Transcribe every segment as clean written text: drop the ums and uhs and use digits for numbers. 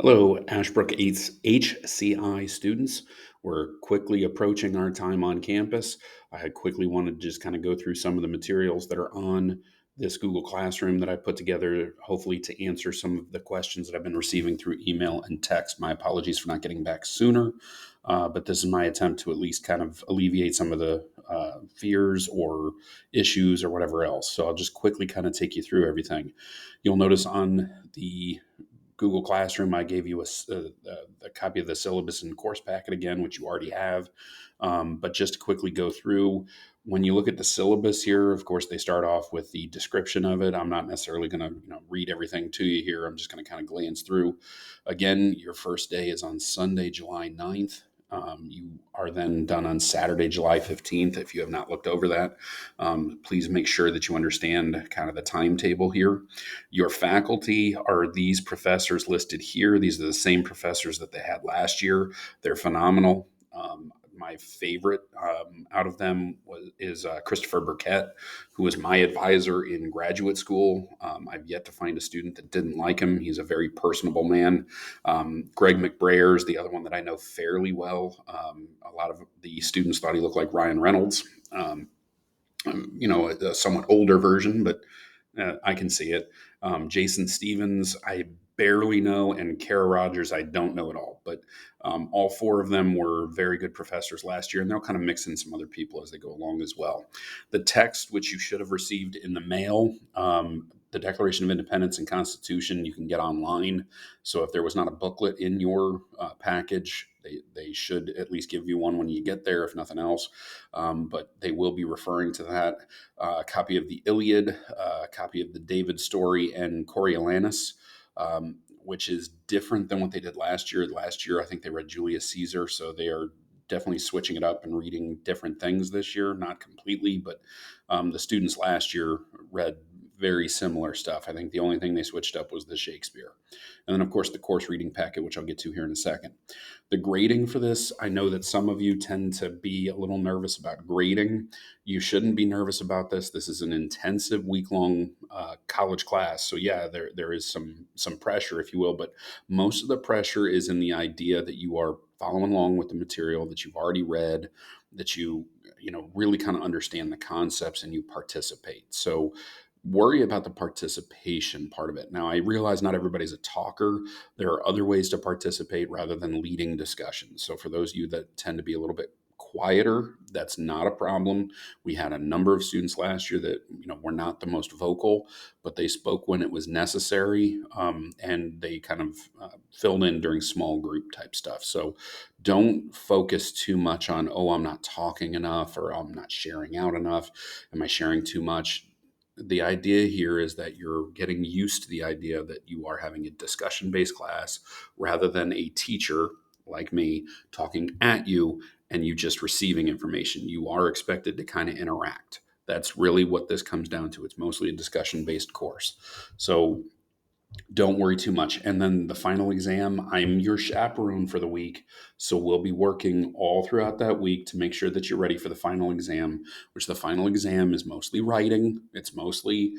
Hello, Ashbrook 8's HCI students. We're quickly approaching our time on campus. I had quickly wanted to just kind of go through some of the materials that are on this Google Classroom that I put together, hopefully to answer some of the questions that I've been receiving through email and text. My apologies for not getting back sooner, but this is my attempt to at least kind of alleviate some of the fears or issues or whatever else. So I'll just quickly kind of take you through everything. You'll notice on the Google Classroom, I gave you a copy of the syllabus and course packet again, which you already have. But just to quickly go through, when you look at the syllabus here, of course, they start off with the description of it. I'm not necessarily going to read everything to you here. I'm just going to kind of glance through. Again, your first day is on Sunday, July 9th. You are then done on Saturday, July 15th. If you have not looked over that, please make sure that you understand kind of the timetable here. Your faculty are these professors listed here. These are the same professors that they had last year. They're phenomenal. My favorite out of them is Christopher Burkett, who was my advisor in graduate school. I've yet to find a student that didn't like him. He's a very personable man. Greg McBrayer is the other one that I know fairly well. A lot of the students thought he looked like Ryan Reynolds. A somewhat older version, but I can see it. Jason Stevens, I barely know, and Kara Rogers, I don't know at all. But all four of them were very good professors last year, and they'll kind of mix in some other people as they go along as well. The text, which you should have received in the mail, the Declaration of Independence and Constitution, you can get online. So if there was not a booklet in your package, they should at least give you one when you get there, if nothing else. But they will be referring to that. A copy of the Iliad, a copy of the David story, and Coriolanus, which is different than what they did last year. Last year, I think they read Julius Caesar, so they are definitely switching it up and reading different things this year. Not completely, but the students last year read very similar stuff. I think the only thing they switched up was the Shakespeare. And then, of course, the course reading packet, which I'll get to here in a second. The grading for this, I know that some of you tend to be a little nervous about grading. You shouldn't be nervous about this. This is an intensive week-long college class. So yeah, there is some pressure, if you will, but most of the pressure is in the idea that you are following along with the material that you've already read, that you really kind of understand the concepts and you participate. So worry about the participation part of it. Now, I realize not everybody's a talker. There are other ways to participate rather than leading discussions. So for those of you that tend to be a little bit quieter, that's not a problem. We had a number of students last year that were not the most vocal, but they spoke when it was necessary, and they kind of filled in during small group type stuff. So don't focus too much on, oh, I'm not talking enough, or I'm not sharing out enough. Am I sharing too much? The idea here is that you're getting used to the idea that you are having a discussion based class rather than a teacher like me talking at you and you just receiving information. You are expected to kind of interact. That's really what this comes down to. It's mostly a discussion based course. So don't worry too much. And then the final exam, I'm your chaperone for the week. So we'll be working all throughout that week to make sure that you're ready for the final exam, which the final exam is mostly writing. It's mostly,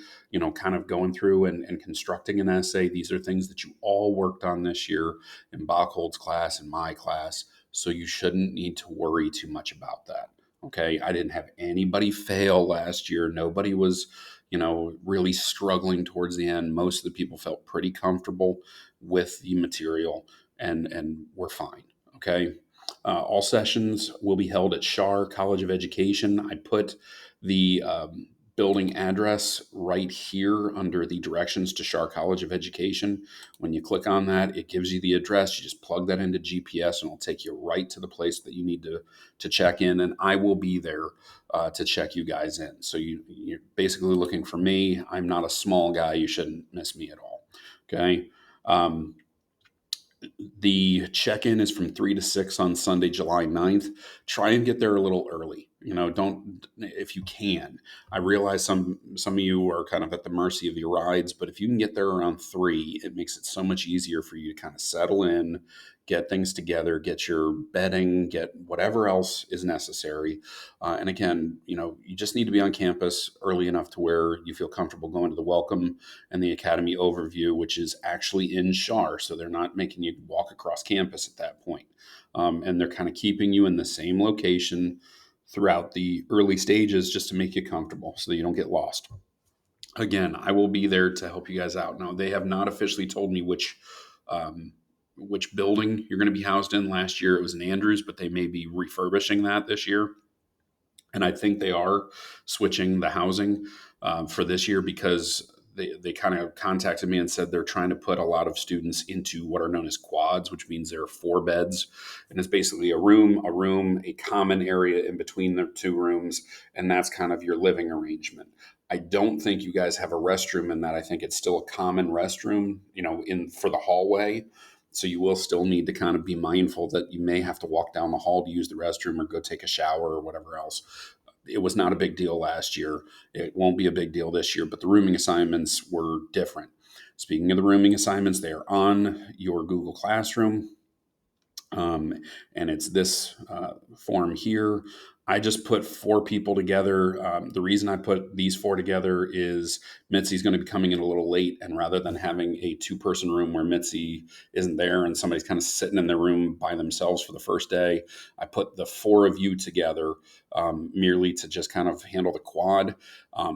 kind of going through and constructing an essay. These are things that you all worked on this year in Bachhold's class and my class. So you shouldn't need to worry too much about that. Okay. I didn't have anybody fail last year. Nobody was really struggling towards the end. Most of the people felt pretty comfortable with the material and were fine. Okay. All sessions will be held at Shar College of Education. I put the building address right here under the directions to Shar College of Education. When you click on that, it gives you the address. You just plug that into GPS and it'll take you right to the place that you need to check in. And I will be there to check you guys in. So you're basically looking for me. I'm not a small guy. You shouldn't miss me at all. Okay. Um, the check-in is from 3 to 6 on Sunday, July 9th. Try and get there a little early. Don't, if you can. I realize some of you are kind of at the mercy of your rides, but if you can get there around 3, it makes it so much easier for you to kind of settle in, get things together, get your bedding, get whatever else is necessary. And again, you just need to be on campus early enough to where you feel comfortable going to the welcome and the academy overview, which is actually in Shar, so they're not making you walk across campus at that point. And they're kind of keeping you in the same location throughout the early stages just to make you comfortable so that you don't get lost. Again, I will be there to help you guys out. Now, they have not officially told me which building you're going to be housed in. Last year it was in Andrews, but they may be refurbishing that this year. And I think they are switching the housing for this year because they kind of contacted me and said they're trying to put a lot of students into what are known as quads, which means there are 4 beds. And it's basically a common area in between the 2 rooms. And that's kind of your living arrangement. I don't think you guys have a restroom in that. I think it's still a common restroom, in for the hallway. So you will still need to kind of be mindful that you may have to walk down the hall to use the restroom or go take a shower or whatever else. It was not a big deal last year. It won't be a big deal this year, but the rooming assignments were different. Speaking of the rooming assignments, they are on your Google Classroom. Um, and it's this form here. I just put 4 people together. The reason I put these 4 together is Mitzi's going to be coming in a little late, and rather than having a 2-person room where Mitzi isn't there and somebody's kind of sitting in their room by themselves for the first day, I put the 4 of you together merely to just kind of handle the quad.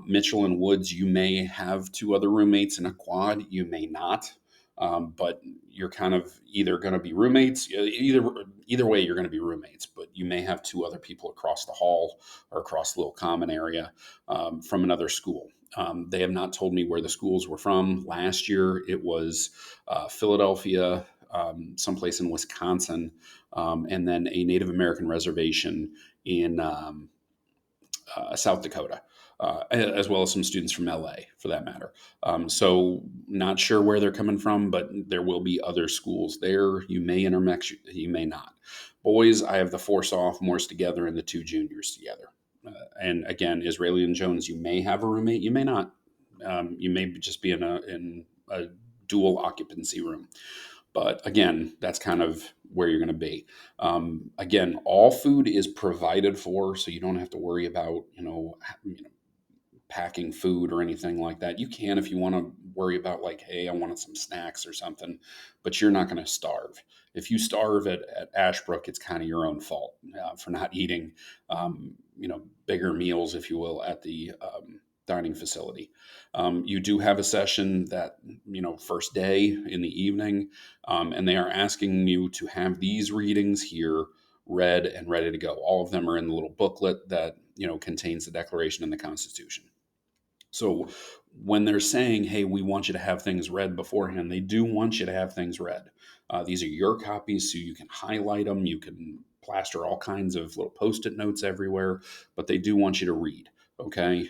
Mitchell and Woods, you may have 2 other roommates in a quad, you may not. But you're kind of either going to be roommates, either way, you're going to be roommates, but you may have 2 other people across the hall or across the little common area from another school. They have not told me where the schools were from. Last year, it was Philadelphia, someplace in Wisconsin, and then a Native American reservation in South Dakota, as well as some students from LA for that matter. So, not sure where they're coming from, but there will be other schools there. You may intermix, you may not. Boys, I have the 4 sophomores together and the 2 juniors together. And again, Israeli and Jones, you may have a roommate, you may not. You may just be in a dual occupancy room. But again, that's kind of where you're going to be. Again, all food is provided for, so you don't have to worry about packing food or anything like that. You can if you want to worry about like, hey, I wanted some snacks or something, but you're not going to starve. If you starve at Ashbrook, it's kind of your own fault for not eating, bigger meals, if you will, at the dining facility. You do have a session that, first day in the evening, and they are asking you to have these readings here read and ready to go. All of them are in the little booklet that, contains the Declaration and the Constitution. So when they're saying, hey, we want you to have things read beforehand, they do want you to have things read. These are your copies, so you can highlight them. You can plaster all kinds of little Post-it notes everywhere, but they do want you to read, okay?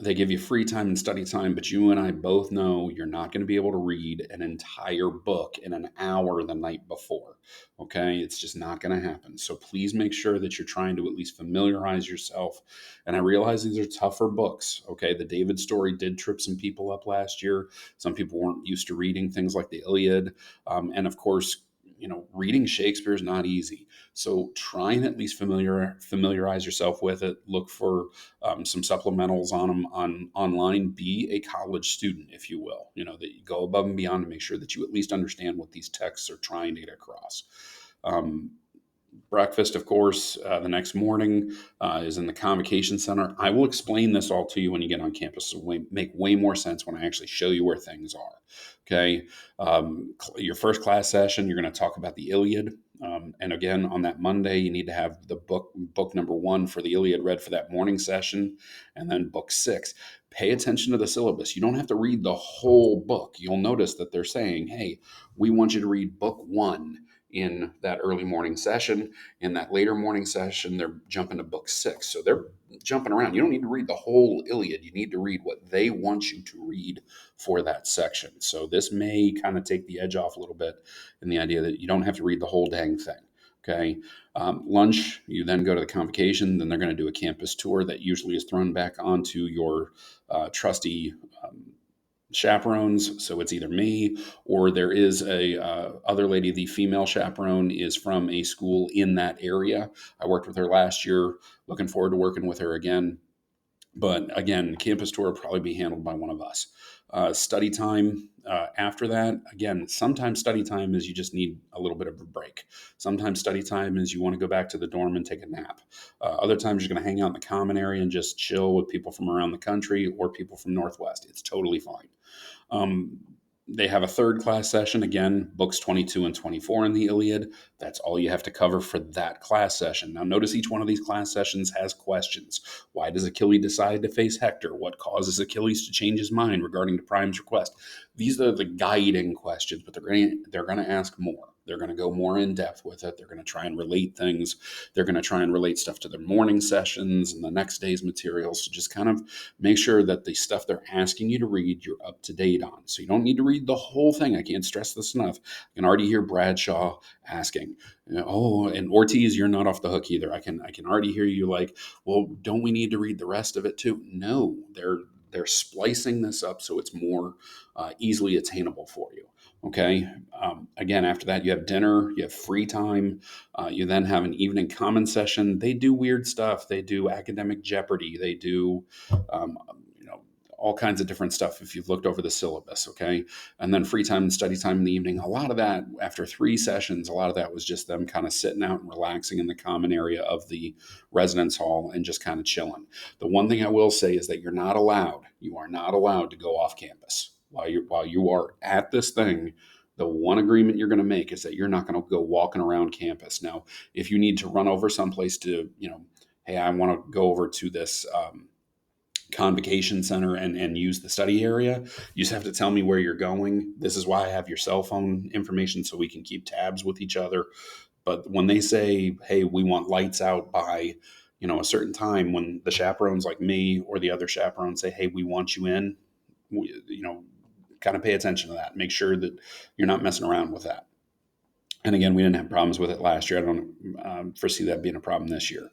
They give you free time and study time, but you and I both know you're not going to be able to read an entire book in an hour the night before. Okay. It's just not going to happen. So please make sure that you're trying to at least familiarize yourself. And I realize these are tougher books. Okay. The David story did trip some people up last year. Some people weren't used to reading things like the Iliad. And of course, reading Shakespeare is not easy. So try and at least familiarize yourself with it. Look for some supplementals on them online. Be a college student, if you will. That you go above and beyond to make sure that you at least understand what these texts are trying to get across. Breakfast, of course, the next morning is in the Convocation Center. I will explain this all to you when you get on campus. So it make way more sense when I actually show you where things are. Okay. Your first class session, you're going to talk about the Iliad. And again, on that Monday, you need to have the book number 1 for the Iliad read for that morning session, and then book 6. Pay attention to the syllabus. You don't have to read the whole book. You'll notice that they're saying, hey, we want you to read book 1 in that early morning session. In that later morning session, they're jumping to book 6. So they're jumping around. You don't need to read the whole Iliad. You need to read what they want you to read for that section. So this may kind of take the edge off a little bit in the idea that you don't have to read the whole dang thing. Okay. Lunch, you then go to the convocation, then they're going to do a campus tour that usually is thrown back onto your trusty chaperones. So it's either me or there is a other lady. The female chaperone is from a school in that area. I worked with her last year. Looking forward to working with her again. But again, campus tour will probably be handled by one of us. Study time after that, again, sometimes study time is you just need a little bit of a break. Sometimes study time is you want to go back to the dorm and take a nap. Other times you're going to hang out in the common area and just chill with people from around the country or people from Northwest. It's totally fine. Um, they have a third class session, again, books 22 and 24 in the Iliad. That's all you have to cover for that class session. Now, notice each one of these class sessions has questions. Why does Achilles decide to face Hector? What causes Achilles to change his mind regarding to Priam's request? These are the guiding questions, but they're going to ask more. They're going to go more in depth with it. They're going to try and relate things. They're going to try and relate stuff to their morning sessions and the next day's materials. So just kind of make sure that the stuff they're asking you to read, you're up to date on. So you don't need to read the whole thing. I can't stress this enough. I can already hear Bradshaw asking, oh, and Ortiz, you're not off the hook either. I can already hear you like, well, don't we need to read the rest of it too? No, they're splicing this up so it's more easily attainable for you. Okay. Again, after that, you have dinner, you have free time. You then have an evening common session. They do weird stuff. They do academic Jeopardy. They do, um, you know, all kinds of different stuff if you've looked over the syllabus. Okay. And then free time and study time in the evening. A lot of that, after 3 sessions, a lot of that was just them kind of sitting out and relaxing in the common area of the residence hall and just kind of chilling. The one thing I will say is that you are not allowed to go off campus while you are at this thing. The one agreement you're going to make is that you're not going to go walking around campus. Now, if you need to run over someplace to, hey, I want to go over to this convocation center and use the study area, you just have to tell me where you're going. This is why I have your cell phone information so we can keep tabs with each other. But when they say, hey, we want lights out by, a certain time, when the chaperones like me or the other chaperones say, hey, we want you in, kind of pay attention to that. Make sure that you're not messing around with that. And again, we didn't have problems with it last year. I don't foresee that being a problem this year.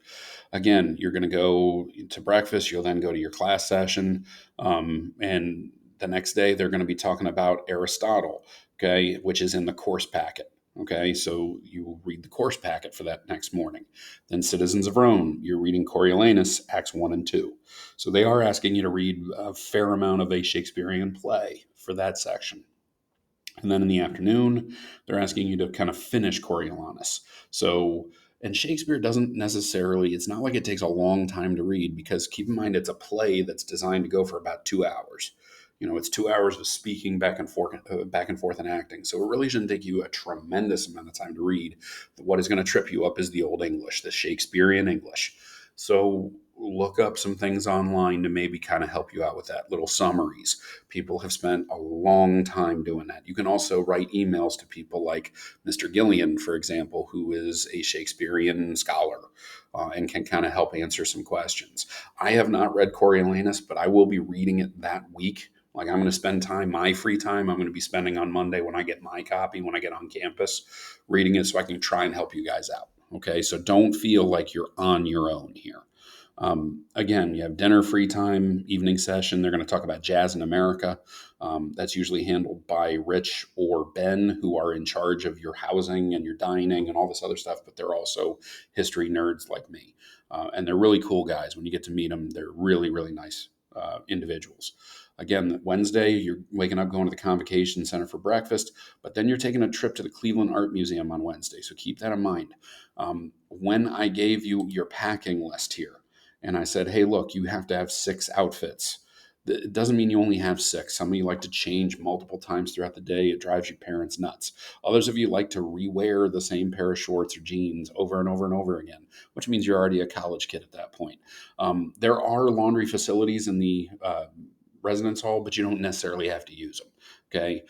Again, you're going to go to breakfast. You'll then go to your class session. And the next day, they're going to be talking about Aristotle, okay, which is in the course packet. Okay, so you read the course packet for that next morning. Then Citizens of Rome, you're reading Coriolanus, Acts 1 and 2. So they are asking you to read a fair amount of a Shakespearean play for that section. And then in the afternoon, they're asking you to kind of finish Coriolanus. So, and Shakespeare doesn't necessarily, it's not like it takes a long time to read, because keep in mind, it's a play that's designed to go for about 2 hours. It's 2 hours of speaking back and forth and acting. So it really shouldn't take you a tremendous amount of time to read. What is going to trip you up is the Old English, the Shakespearean English. So look up some things online to maybe kind of help you out with that. Little summaries. People have spent a long time doing that. You can also write emails to people like Mr. Gillian, for example, who is a Shakespearean scholar and can kind of help answer some questions. I have not read Coriolanus, but I will be reading it that week. Like, I'm going to spend time, my free time, I'm going to be spending on Monday when I get my copy, when I get on campus, reading it so I can try and help you guys out. Okay, so don't feel like you're on your own here. Again, you have dinner, free time, evening session. They're going to talk about jazz in America. That's usually handled by Rich or Ben, who are in charge of your housing and your dining and all this other stuff, but they're also history nerds like me. And they're really cool guys. When you get to meet them, they're really, really nice individuals. Again, Wednesday, you're waking up, going to the Convocation Center for breakfast, but then you're taking a trip to the Cleveland Art Museum on Wednesday. So keep that in mind. When I gave you your packing list here, and I said, hey, look, you have to have 6 outfits. It doesn't mean you only have 6. Some of you like to change multiple times throughout the day. It drives your parents nuts. Others of you like to rewear the same pair of shorts or jeans over and over and over again, which means you're already a college kid at that point. There are laundry facilities in the residence hall, but you don't necessarily have to use them. Okay.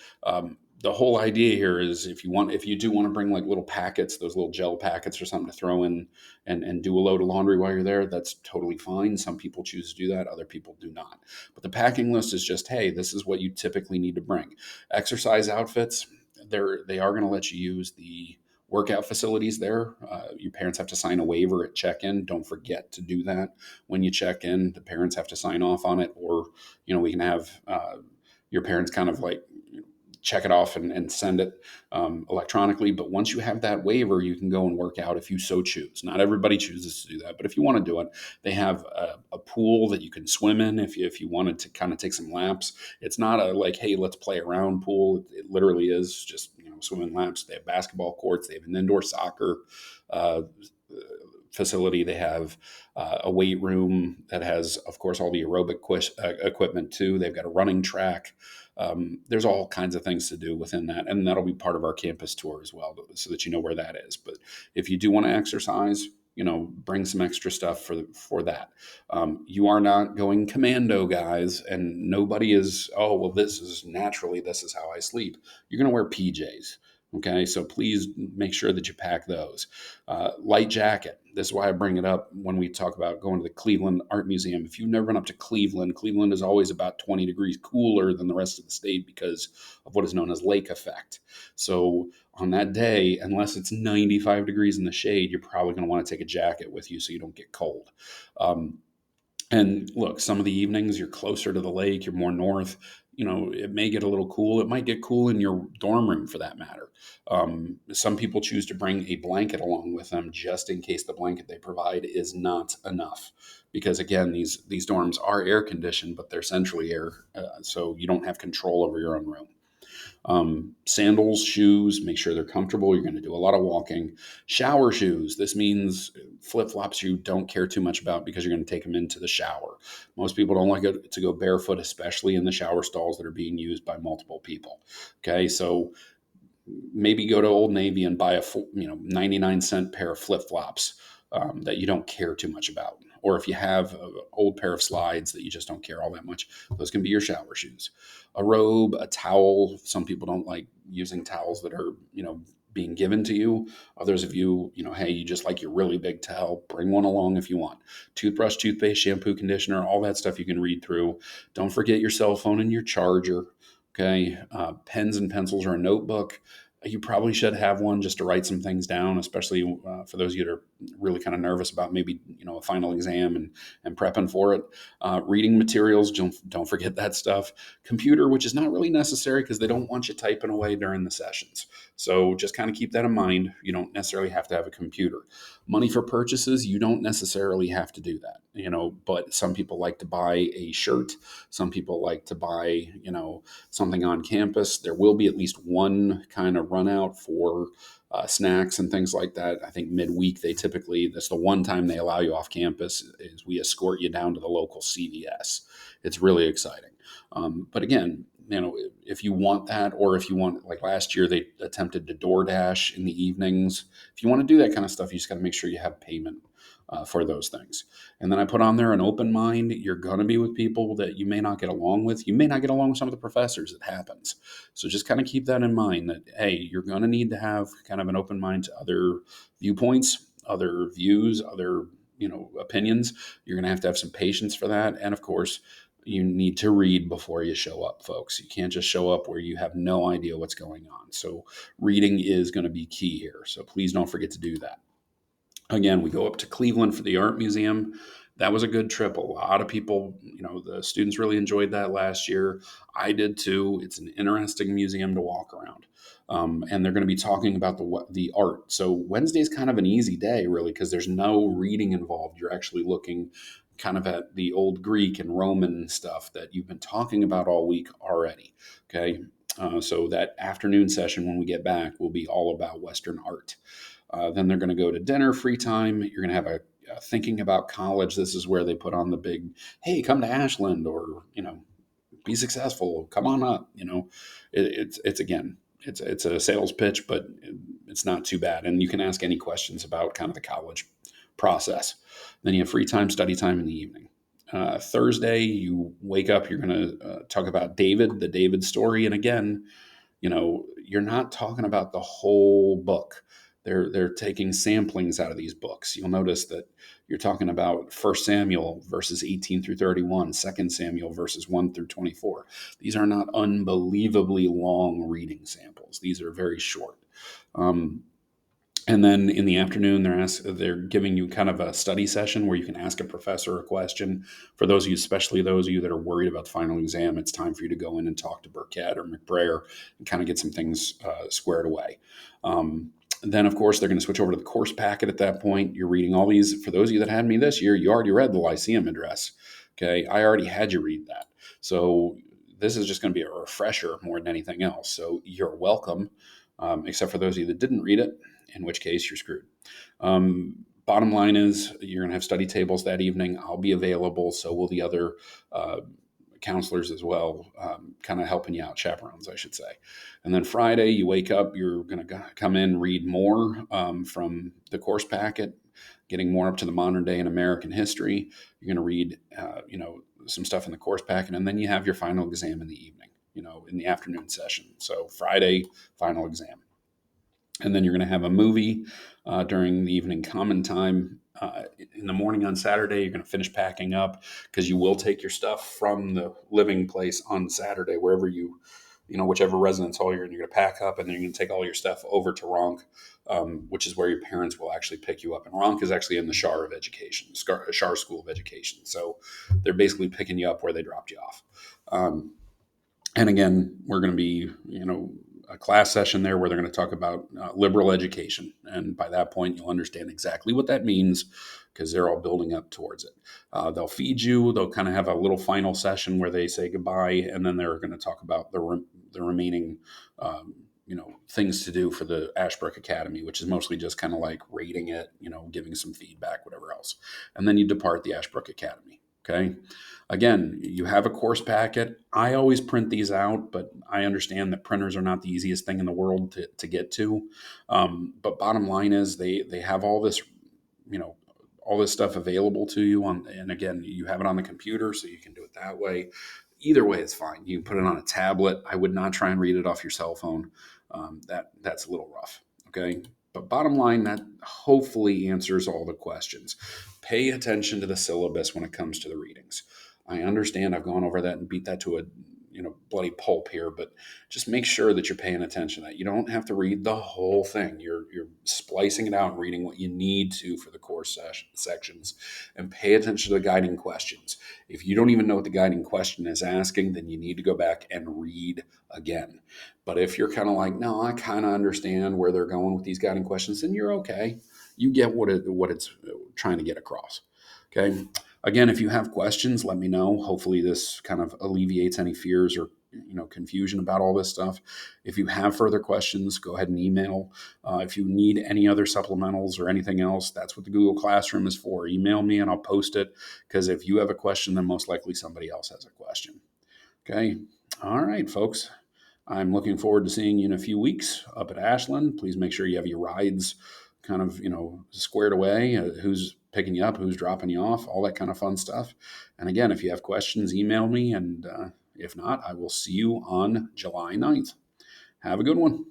The whole idea here is if you do want to bring like little packets, those little gel packets or something to throw in and do a load of laundry while you're there, that's totally fine. Some people choose to do that. Other people do not. But the packing list is just, hey, this is what you typically need to bring. Exercise outfits, they are going to let you use the workout facilities there. Your parents have to sign a waiver at check-in. Don't forget to do that when you check in. The parents have to sign off on it, or we can have your parents kind of like check it off and send it electronically. But once you have that waiver, you can go and work out if you so choose. Not everybody chooses to do that, but if you want to do it, they have a pool that you can swim in if you wanted to kind of take some laps. It's not a like, hey, let's play around pool. It literally is just swimming laps. They have basketball courts. They have an indoor soccer uh, facility. They have a weight room that has, of course, all the aerobic equipment too. They've got a running track. There's all kinds of things to do within that, and that'll be part of our campus tour as well, so that you know where that is. But if you do want to exercise, bring some extra stuff for that. You are not going commando, guys, and nobody is. Oh well, this is how I sleep. You're going to wear PJs. Okay, so please make sure that you pack those. Light jacket. This is why I bring it up when we talk about going to the Cleveland Art Museum. If you've never been up to Cleveland, Cleveland is always about 20 degrees cooler than the rest of the state because of what is known as lake effect. So on that day, unless it's 95 degrees in the shade, you're probably going to want to take a jacket with you so you don't get cold. And look, some of the evenings you're closer to the lake, you're more north. It may get a little cool. It might get cool in your dorm room for that matter. Some people choose to bring a blanket along with them just in case the blanket they provide is not enough. Because again, these dorms are air conditioned, but they're centrally air, so you don't have control over your own room. Sandals, shoes, make sure they're comfortable. You're going to do a lot of walking. Shower shoes. This means flip flops you don't care too much about because you're going to take them into the shower. Most people don't like it to go barefoot, especially in the shower stalls that are being used by multiple people. Okay, so maybe go to Old Navy and buy a 99-cent pair of flip flops that you don't care too much about. Or if you have an old pair of slides that you just don't care all that much, those can be your shower shoes. A robe, a towel. Some people don't like using towels that are, being given to you. Others of you, hey, you just like your really big towel, bring one along if you want. Toothbrush, toothpaste, shampoo, conditioner, all that stuff you can read through. Don't forget your cell phone and your charger. Okay. Pens and pencils or a notebook. You probably should have one just to write some things down, especially for those of you that are really kind of nervous about maybe a final exam and prepping for it. Reading materials, don't forget that stuff. Computer, which is not really necessary because they don't want you typing away during the sessions. So just kind of keep that in mind. You don't necessarily have to have a computer. Money for purchases, you don't necessarily have to do that. But some people like to buy a shirt. Some people like to buy something on campus. There will be at least one kind of run out for snacks and things like that. I think midweek that's the one time they allow you off campus is we escort you down to the local CVS. It's really exciting. But again, if you want that, or if you want, like last year, they attempted to DoorDash in the evenings. If you want to do that kind of stuff, you just got to make sure you have payment for those things. And then I put on there an open mind. You're going to be with people that you may not get along with. You may not get along with some of the professors. It happens. So just kind of keep that in mind that, hey, you're going to need to have kind of an open mind to other viewpoints, other views, other, opinions. You're going to have some patience for that. And of course, you need to read before you show up, folks. You can't just show up where you have no idea what's going on. So reading is going to be key here. So please don't forget to do that. Again, we go up to Cleveland for the art museum. That was a good trip. A lot of people, the students really enjoyed that last year. I did too. It's an interesting museum to walk around. And they're going to be talking about the art. So Wednesday is kind of an easy day, really, because there's no reading involved. You're actually looking kind of at the old Greek and Roman stuff that you've been talking about all week already. Okay. So that afternoon session when we get back will be all about Western art. Then they're going to go to dinner, free time. You're going to have a thinking about college. This is where they put on the big, hey, come to Ashland, or, be successful. Come on up. It's again, it's a sales pitch, but it's not too bad. And you can ask any questions about kind of the college process. Then you have free time, study time in the evening. Thursday, you wake up, you're going to talk about the David story. And again, you're not talking about the whole book. They're taking samplings out of these books. You'll notice that you're talking about 1 Samuel verses 18 through 31, 2 Samuel verses 1 through 24. These are not unbelievably long reading samples. These are very short. And then in the afternoon, they're giving you kind of a study session where you can ask a professor a question. For those of you, especially those of you that are worried about the final exam, it's time for you to go in and talk to Burkett or McBrayer and kind of get some things squared away. Then, of course, they're going to switch over to the course packet at that point. You're reading all these. For those of you that had me this year, you already read the Lyceum Address. Okay, I already had you read that. So this is just going to be a refresher more than anything else. So you're welcome, except for those of you that didn't read it, in which case you're screwed. Bottom line is you're going to have study tables that evening. I'll be available. So will the other counselors as well, kind of helping you out, chaperones, I should say. And then Friday, you wake up, you're going to come in, read more from the course packet, getting more up to the modern day in American history. You're going to read, some stuff in the course packet, and then you have your final exam in the evening, in the afternoon session. So Friday, final exam. And then you're going to have a movie during the evening common time. In the morning on Saturday, you're going to finish packing up because you will take your stuff from the living place on Saturday, wherever whichever residence hall you're in. You're going to pack up, and then you're going to take all your stuff over to Ronk, which is where your parents will actually pick you up. And Ronk is actually in the Shar of Education, Shar School of Education. So they're basically picking you up where they dropped you off. And again, we're going to be, a class session there where they're going to talk about liberal education. And by that point, you'll understand exactly what that means because they're all building up towards it. They'll feed you. They'll kind of have a little final session where they say goodbye. And then they're going to talk about the remaining, things to do for the Ashbrook Academy, which is mostly just kind of like rating it, giving some feedback, whatever else. And then you depart the Ashbrook Academy. Okay. Again, you have a course packet. I always print these out, but I understand that printers are not the easiest thing in the world to get to. But bottom line is they have all this, all this stuff available to you and again, you have it on the computer, so you can do it that way. Either way, it's fine. You can put it on a tablet. I would not try and read it off your cell phone. That's a little rough. Okay. But bottom line, that hopefully answers all the questions. Pay attention to the syllabus when it comes to the readings. I understand I've gone over that and beat that to a bloody pulp here, but just make sure that you're paying attention to that. You don't have to read the whole thing. You're splicing it out and reading what you need to for the course sections, and pay attention to the guiding questions. If you don't even know what the guiding question is asking, then you need to go back and read again. But if you're kind of like, no, I kind of understand where they're going with these guiding questions, then you're okay. You get what it's trying to get across. Okay. Again, if you have questions, let me know. Hopefully this kind of alleviates any fears or confusion about all this stuff. If you have further questions, go ahead and email. If you need any other supplementals or anything else, that's what the Google Classroom is for. Email me and I'll post it, because if you have a question, then most likely somebody else has a question. Okay. All right, folks. I'm looking forward to seeing you in a few weeks up at Ashland. Please make sure you have your rides kind of, squared away, who's picking you up, who's dropping you off, all that kind of fun stuff. And again, if you have questions, email me. And if not, I will see you on July 9th. Have a good one.